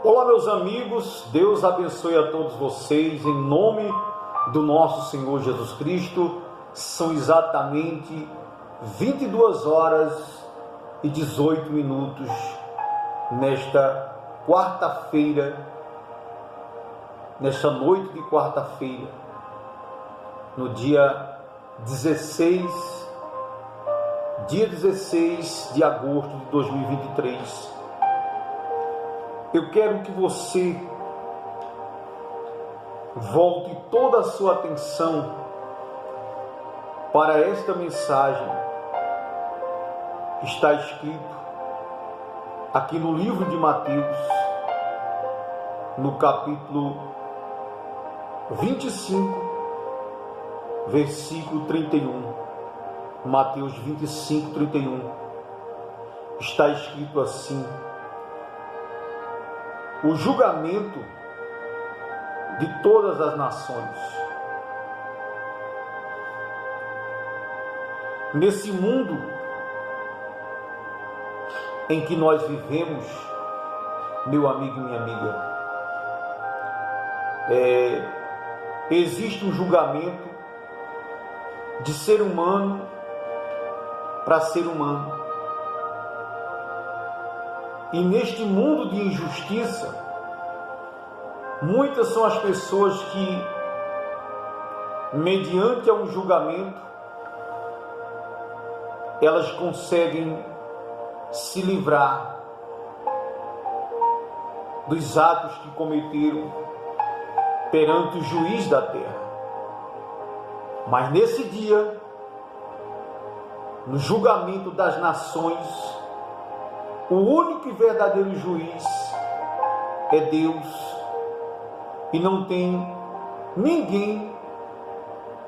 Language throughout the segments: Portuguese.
Olá, meus amigos, Deus abençoe a todos vocês, em nome do nosso Senhor Jesus Cristo. São exatamente 22 horas e 18 minutos nesta quarta-feira, nesta noite de quarta-feira, no dia 16 de agosto de 2023. Eu quero que você volte toda a sua atenção para esta mensagem que está escrito aqui no livro de Mateus, no capítulo 25, versículo 31. Mateus 25, 31. Está escrito assim: o julgamento de todas as nações. Nesse mundo em que nós vivemos, meu amigo e minha amiga, existe um julgamento de ser humano para ser humano. E neste mundo de injustiça, muitas são as pessoas que, mediante a um julgamento, elas conseguem se livrar dos atos que cometeram perante o juiz da terra. Mas nesse dia, no julgamento das nações, o único e verdadeiro juiz é Deus, e não tem ninguém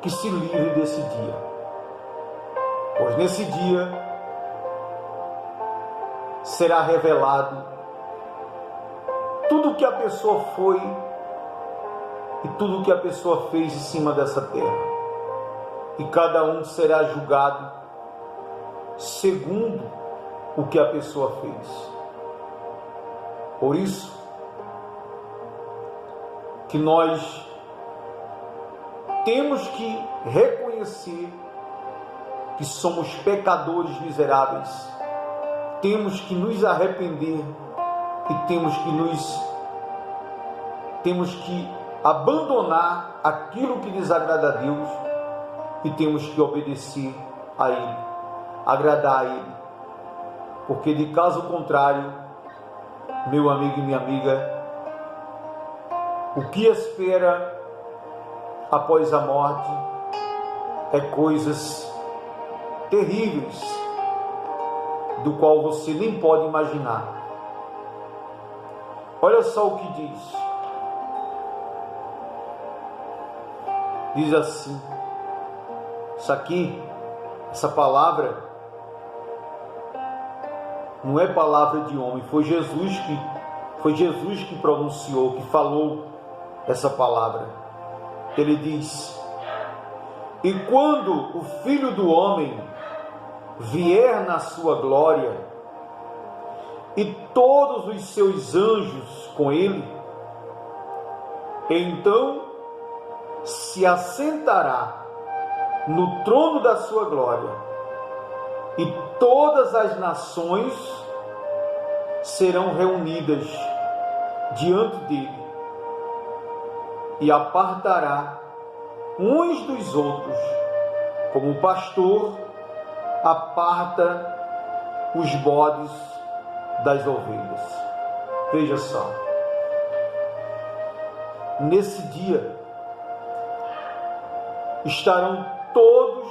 que se livre desse dia. Pois nesse dia será revelado tudo o que a pessoa foi e tudo o que a pessoa fez em cima dessa terra. E cada um será julgado segundo o que a pessoa fez. Por isso que nós temos que reconhecer que somos pecadores miseráveis, temos que nos arrepender e temos que abandonar aquilo que desagrada a Deus e temos que obedecer a Ele, agradar a Ele. Porque de caso contrário, meu amigo e minha amiga, o que espera após a morte é coisas terríveis, do qual você nem pode imaginar. Olha só o que diz. Diz assim, essa palavra não é palavra de homem, foi Jesus que pronunciou, que falou essa palavra. Ele diz: e quando o Filho do Homem vier na sua glória, e todos os seus anjos com ele, então se assentará no trono da sua glória, e todas as nações serão reunidas diante dele, e apartará uns dos outros, como o pastor aparta os bodes das ovelhas. Veja só, nesse dia estarão todos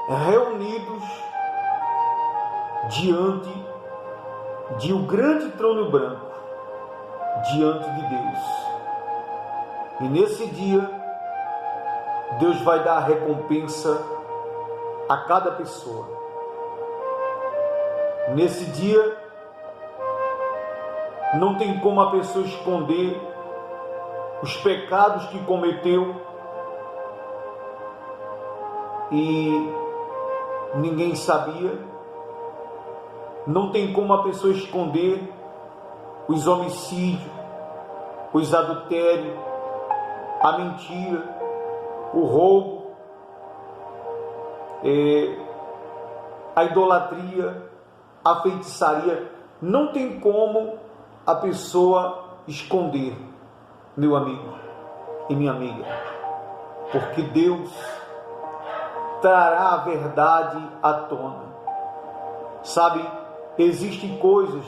reunidos diante de um grande trono branco, diante de Deus. E nesse dia, Deus vai dar a recompensa a cada pessoa. Nesse dia, não tem como a pessoa esconder os pecados que cometeu e ninguém sabia. Não tem como a pessoa esconder os homicídios, os adultérios, a mentira, o roubo, a idolatria, a feitiçaria. Não tem como a pessoa esconder, meu amigo e minha amiga, porque Deus trará a verdade à tona. Sabe, existem coisas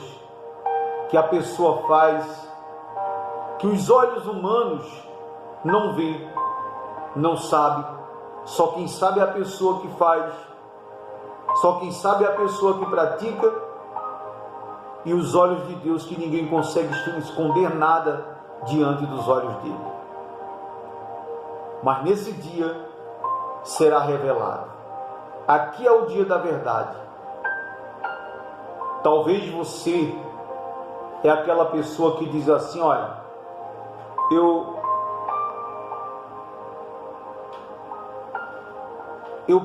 que a pessoa faz que os olhos humanos não vê, não sabe. Só quem sabe é a pessoa que faz, só quem sabe é a pessoa que pratica, e os olhos de Deus, que ninguém consegue esconder nada diante dos olhos dele. Mas nesse dia será revelado. Aqui é o dia da verdade. Talvez você é aquela pessoa que diz assim: olha, eu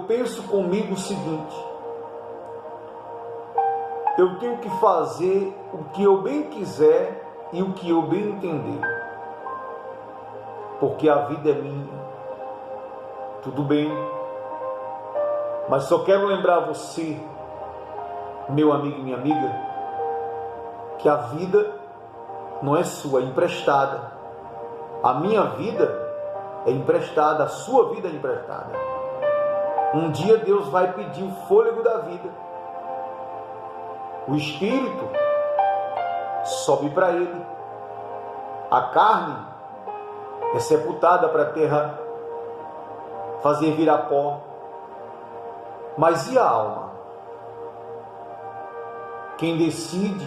penso comigo o seguinte: eu tenho que fazer o que eu bem quiser e o que eu bem entender, porque a vida é minha. Tudo bem, mas só quero lembrar você, meu amigo e minha amiga, que a vida não é sua, é emprestada. A minha vida é emprestada, a sua vida é emprestada. Um dia Deus vai pedir o fôlego da vida. O espírito sobe para ele. A carne é sepultada para a terra fazer virar pó. Mas e a alma? Quem decide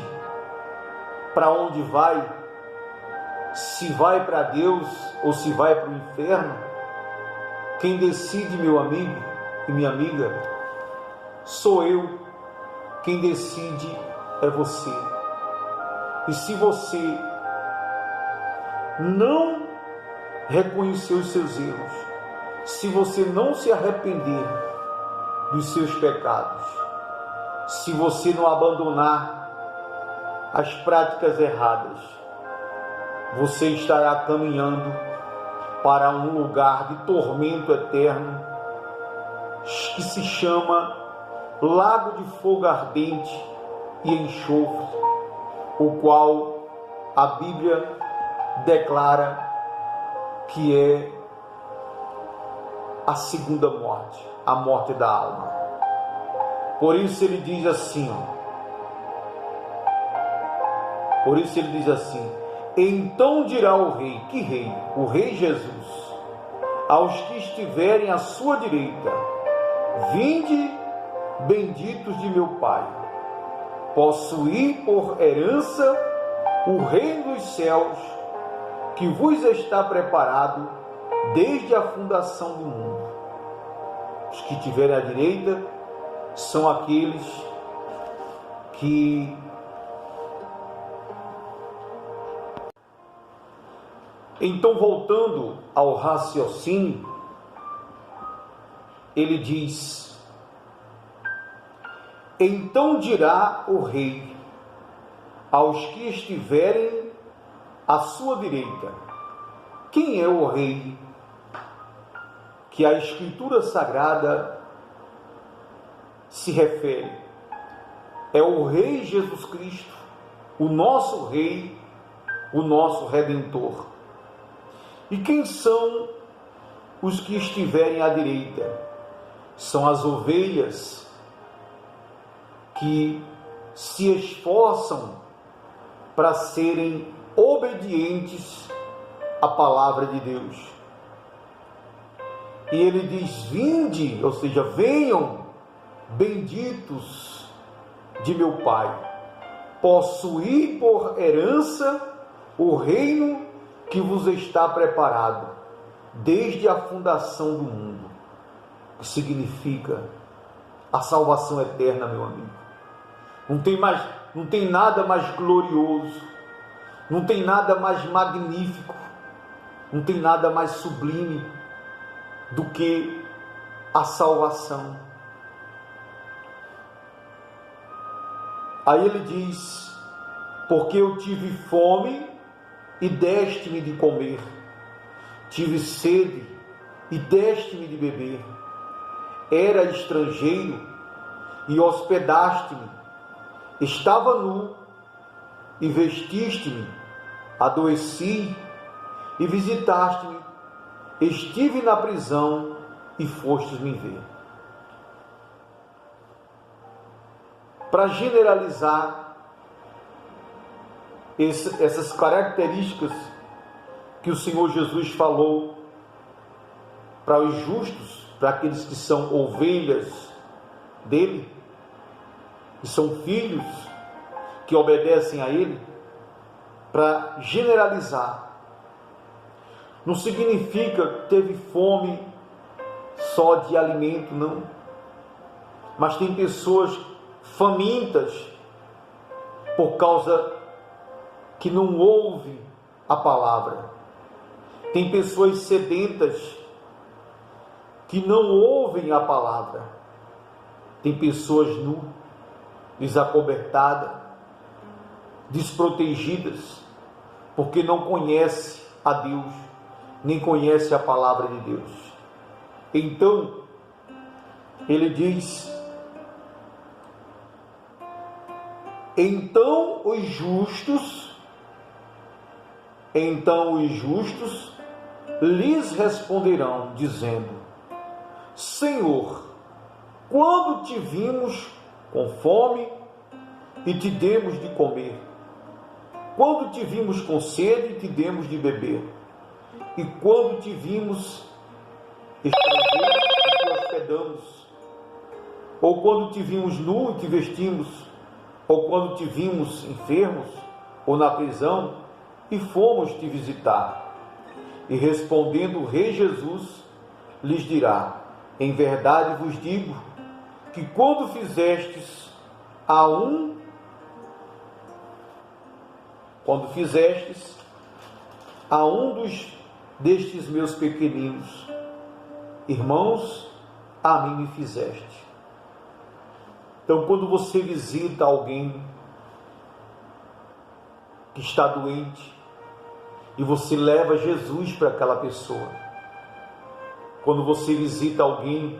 para onde vai, se vai para Deus ou se vai para o inferno, quem decide, meu amigo e minha amiga, sou eu. Quem decide é você. E se você não reconhecer os seus erros, se você não se arrepender dos seus pecados, se você não abandonar as práticas erradas, você estará caminhando para um lugar de tormento eterno que se chama lago de fogo ardente e enxofre, o qual a Bíblia declara que é a segunda morte, a morte da alma. Por isso ele diz assim, então dirá o rei, que rei? O rei Jesus, aos que estiverem à sua direita: vinde, benditos de meu Pai, possuir por herança o reino dos céus, que vos está preparado desde a fundação do mundo. Os que estiverem à direita são aqueles que então, voltando ao raciocínio, ele diz: então dirá o rei aos que estiverem à sua direita. Quem é o rei que a Escritura Sagrada se refere? É o Rei Jesus Cristo, o nosso Rei, o nosso Redentor. E quem são os que estiverem à direita? São as ovelhas que se esforçam para serem obedientes à palavra de Deus. E ele diz: vinde, ou seja, venham, benditos de meu Pai, possuir por herança o reino que vos está preparado desde a fundação do mundo. Que significa a salvação eterna, meu amigo. Não tem nada mais glorioso, não tem nada mais magnífico, não tem nada mais sublime do que a salvação. Aí ele diz: Porque eu tive fome e deste-me de comer, tive sede e deste-me de beber, era estrangeiro e hospedaste-me, estava nu e vestiste-me, adoeci e visitaste-me, estive na prisão e fostes me ver. Para generalizar essas características que o Senhor Jesus falou para os justos, para aqueles que são ovelhas dele, que são filhos que obedecem a ele, para generalizar, não significa que teve fome só de alimento, não, mas tem pessoas famintas por causa que não ouvem a palavra. Tem pessoas sedentas que não ouvem a palavra. Tem pessoas nu, desacobertadas, desprotegidas, porque não conhece a Deus, nem conhece a palavra de Deus. Então, ele diz: Então os justos lhes responderão, dizendo: Senhor, quando te vimos com fome e te demos de comer? Quando te vimos com sede e te demos de beber? E quando te vimos estrangeiro e te hospedamos? Ou quando te vimos nu e te vestimos? Ou quando te vimos enfermos ou na prisão e fomos te visitar? E respondendo o Rei Jesus, lhes dirá: Em verdade vos digo, que quando fizestes a um destes meus pequeninos irmãos, a mim me fizeste. Então, quando você visita alguém que está doente e você leva Jesus para aquela pessoa, quando você visita alguém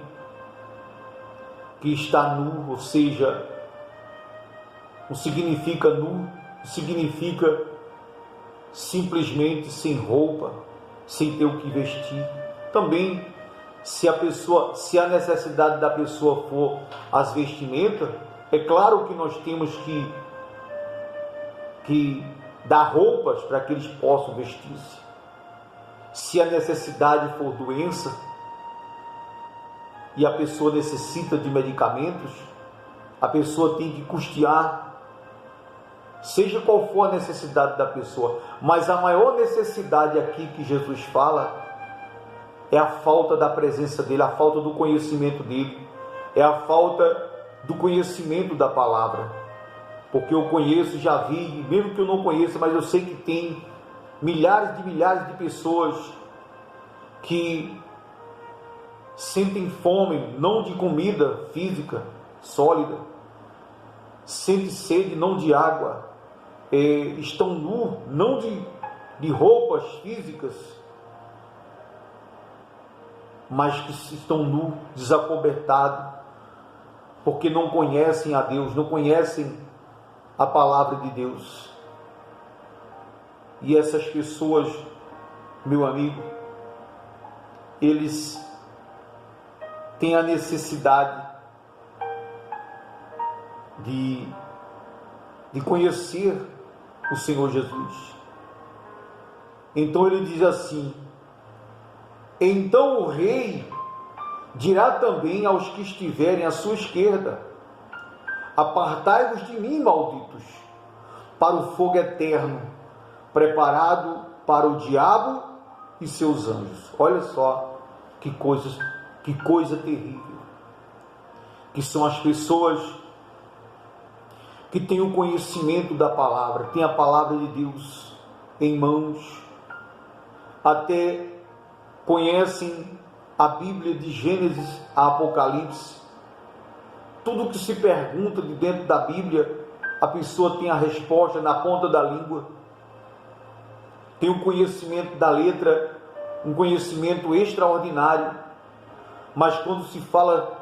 que está nu, ou seja, não significa nu, significa simplesmente sem roupa, sem ter o que vestir. Também, se a necessidade da pessoa for as vestimentas, é claro que nós temos que dar roupas para que eles possam vestir-se. Se a necessidade for doença e a pessoa necessita de medicamentos, a pessoa tem que custear, seja qual for a necessidade da pessoa. Mas a maior necessidade aqui que Jesus fala é a falta da presença dele, a falta do conhecimento dele, é a falta do conhecimento da palavra. Porque eu conheço, já vi, mesmo que eu não conheça, mas eu sei que tem milhares de pessoas que sentem fome, não de comida física, sólida, sentem sede, não de água, estão nus, não de roupas físicas, mas que estão nus, desacobertados, porque não conhecem a Deus, não conhecem a palavra de Deus. E essas pessoas, meu amigo, eles têm a necessidade de conhecer o Senhor Jesus. Então ele diz assim: então o rei dirá também aos que estiverem à sua esquerda: apartai-vos de mim, malditos, para o fogo eterno, preparado para o diabo e seus anjos. Olha só que coisa terrível, que são as pessoas que têm o conhecimento da palavra, têm a palavra de Deus em mãos, até conhecem a Bíblia de Gênesis a Apocalipse, tudo que se pergunta de dentro da Bíblia, a pessoa tem a resposta na ponta da língua, tem um conhecimento da letra, um conhecimento extraordinário, mas quando se fala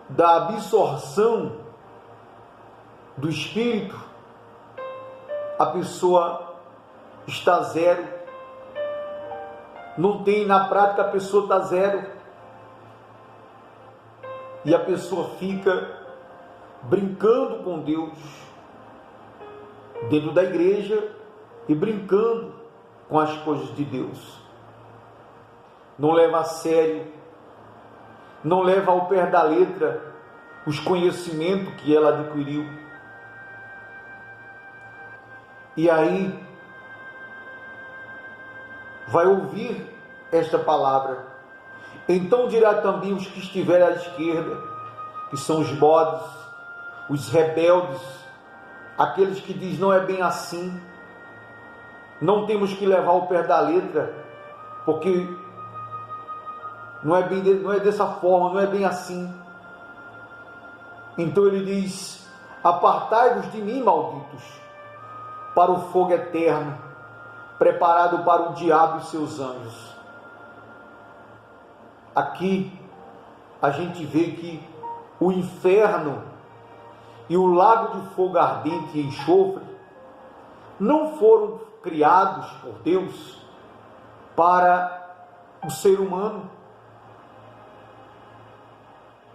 da absorção do Espírito, a pessoa está zero. Não tem, na prática, a pessoa está zero. E a pessoa fica brincando com Deus dentro da igreja e brincando com as coisas de Deus. Não leva a sério, não leva ao pé da letra os conhecimentos que ela adquiriu. E aí vai ouvir esta palavra. Então dirá também os que estiverem à esquerda, que são os bodes, os rebeldes, aqueles que dizem não é bem assim, não temos que levar ao pé da letra, porque não é dessa forma, não é bem assim. Então ele diz: apartai-vos de mim, malditos, para o fogo eterno, preparado para o diabo e seus anjos. Aqui a gente vê que o inferno e o lago de fogo ardente e enxofre não foram criados por Deus para o ser humano.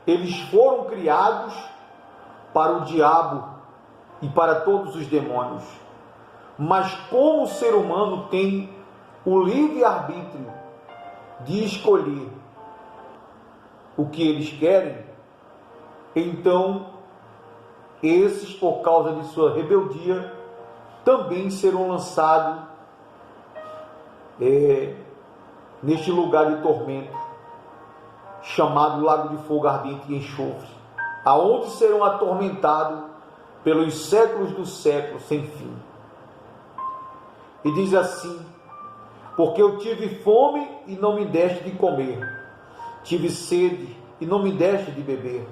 Eles foram criados para o diabo e para todos os demônios. Mas como o ser humano tem o livre-arbítrio de escolher o que eles querem, então esses, por causa de sua rebeldia, também serão lançados neste lugar de tormento, chamado Lago de Fogo Ardente e Enxofre, aonde serão atormentados pelos séculos dos séculos sem fim. E diz assim: porque eu tive fome e não me deste de comer, tive sede e não me deste de beber,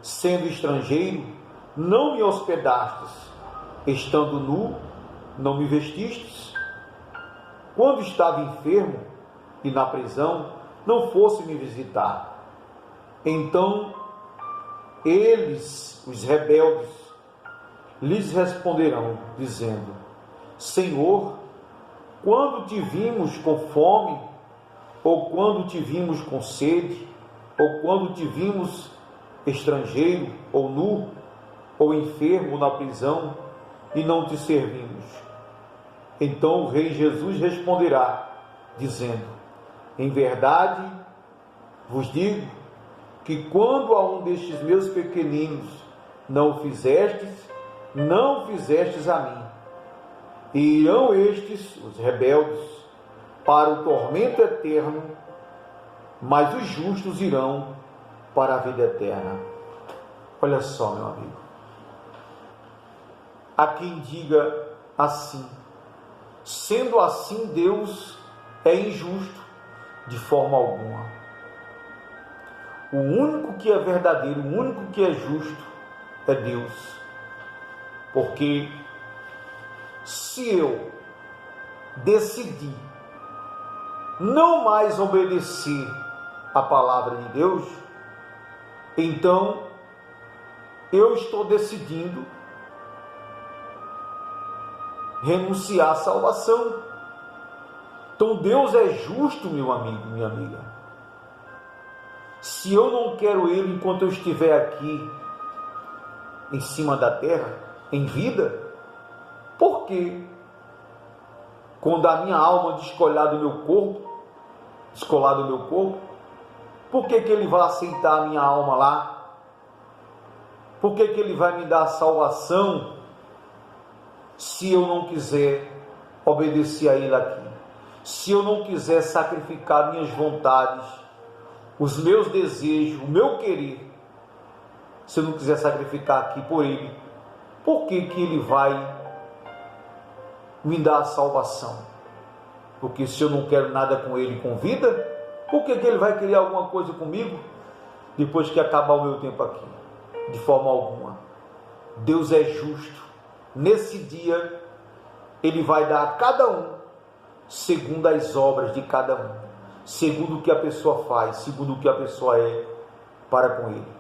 sendo estrangeiro, não me hospedastes, estando nu, não me vestistes, quando estava enfermo e na prisão, não fosse me visitar. Então eles, os rebeldes, lhes responderão, dizendo: Senhor, quando te vimos com fome, ou quando te vimos com sede, ou quando te vimos estrangeiro, ou nu, ou enfermo na prisão, e não te servimos? Então o Rei Jesus responderá, dizendo: em verdade vos digo que quando a um destes meus pequeninos não o fizestes, não fizestes a mim. E irão estes, os rebeldes, para o tormento eterno, mas os justos irão para a vida eterna. Olha só, meu amigo. Há quem diga assim: sendo assim, Deus é injusto de forma alguma. O único que é verdadeiro, o único que é justo é Deus. Porque se eu decidir não mais obedecer a palavra de Deus, então eu estou decidindo renunciar à salvação. Então Deus é justo, meu amigo, minha amiga. Se eu não quero Ele enquanto eu estiver aqui em cima da terra, em vida, por que quando a minha alma descolar do meu corpo, por que Ele vai aceitar a minha alma lá? Por que Ele vai me dar a salvação se eu não quiser obedecer a Ele aqui? Se eu não quiser sacrificar minhas vontades, os meus desejos, o meu querer, se eu não quiser sacrificar aqui por Ele, por que Ele vai me dar a salvação? Porque se eu não quero nada com Ele com vida, por que Ele vai querer alguma coisa comigo depois que acabar o meu tempo aqui? De forma alguma. Deus é justo. Nesse dia, Ele vai dar a cada um segundo as obras de cada um, segundo o que a pessoa faz, segundo o que a pessoa é para com Ele.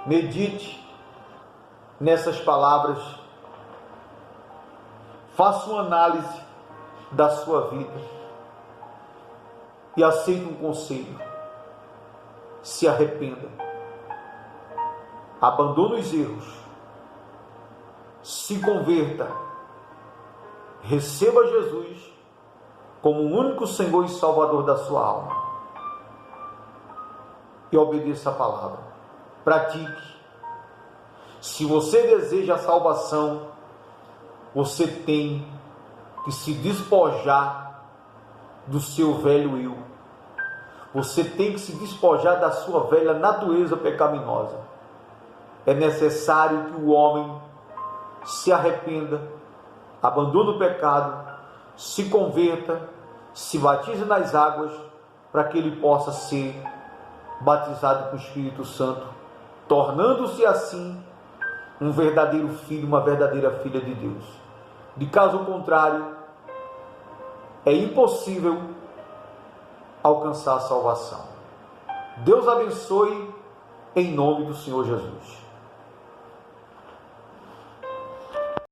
Medite nessas palavras, faça uma análise da sua vida e aceite um conselho. Se arrependa, abandone os erros, se converta, receba Jesus como o único Senhor e Salvador da sua alma e obedeça a palavra. Pratique. Se você deseja a salvação, você tem que se despojar do seu velho eu. Você tem que se despojar da sua velha natureza pecaminosa. É necessário que o homem se arrependa, abandone o pecado, se converta, se batize nas águas, para que ele possa ser batizado com o Espírito Santo, tornando-se assim um verdadeiro filho, uma verdadeira filha de Deus. De caso contrário, é impossível alcançar a salvação. Deus abençoe em nome do Senhor Jesus.